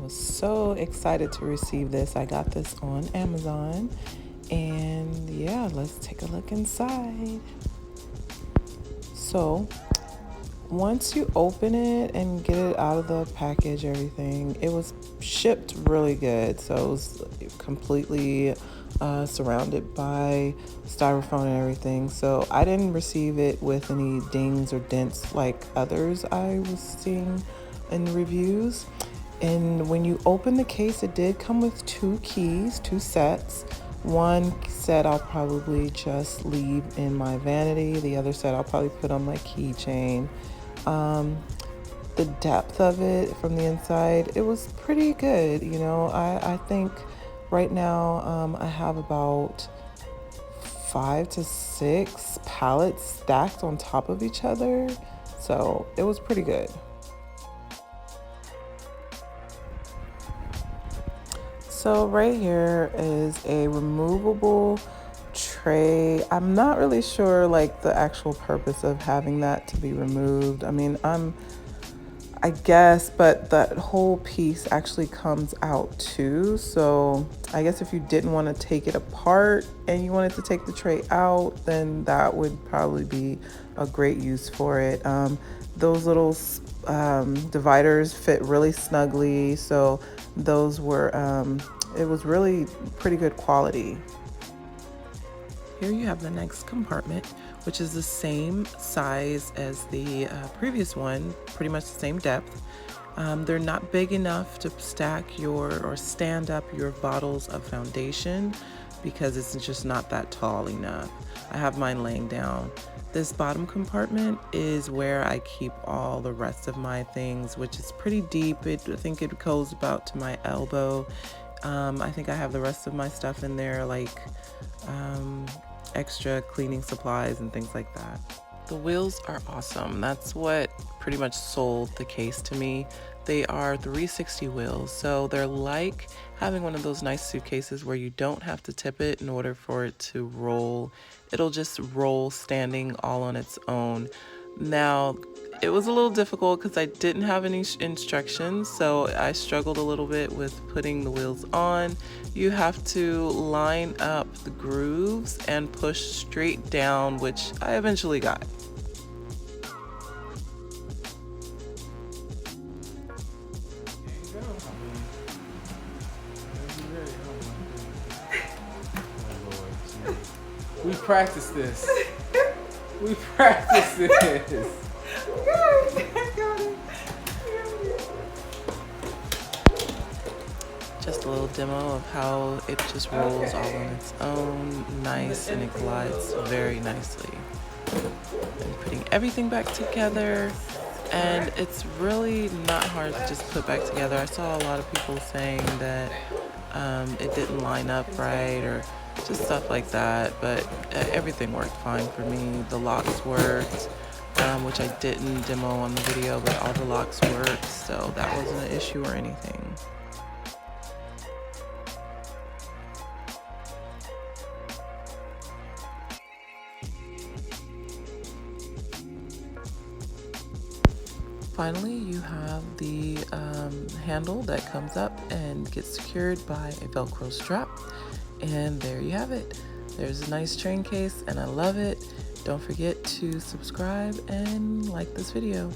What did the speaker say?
was so excited to receive this. I got this on Amazon, and yeah, let's take a look inside. So once you open it and get it out of the package, everything, it was shipped really good. So it was completely surrounded by styrofoam and everything. So I didn't receive it with any dings or dents like others I was seeing in the reviews. And when you open the case, it did come with 2 keys, 2 sets. One set I'll probably just leave in my vanity. The other set I'll probably put on my keychain. The depth of it from the inside, it was pretty good. You know, I think right now I have about 5 to 6 pallets stacked on top of each other. So it was pretty good. So right here is a removable tray. I'm not really sure like the actual purpose of having that to be removed. I mean, I guess, but that whole piece actually comes out too. So I guess if you didn't want to take it apart and you wanted to take the tray out, then that would probably be a great use for it. Those little dividers fit really snugly. So those were, it was really pretty good quality. Here you have the next compartment, which is the same size as the previous one, pretty much the same depth. They're not big enough to stack or stand up your bottles of foundation because it's just not that tall enough. I have mine laying down. This bottom compartment is where I keep all the rest of my things, which is pretty deep. I think it goes about to my elbow. I think I have the rest of my stuff in there, like extra cleaning supplies and things like that. The wheels are awesome. That's what pretty much sold the case to me. They are 360 wheels, so they're like having one of those nice suitcases where you don't have to tip it in order for it to roll. It'll just roll standing all on its own. Now, it was a little difficult because I didn't have any instructions, so I struggled a little bit with putting the wheels on. You have to line up the grooves and push straight down, which I eventually got. We practiced this. We practiced this. Just a little demo of how it just rolls all on its own, nice, and it glides very nicely. And putting everything back together, and it's really not hard to just put back together. I saw a lot of people saying that it didn't line up right or just stuff like that, but everything worked fine for me. The locks worked, which I didn't demo on the video, but all the locks worked, so that wasn't an issue or anything. Finally, you have the handle that comes up and gets secured by a Velcro strap. And there you have it. There's a nice train case and I love it. Don't forget to subscribe and like this video.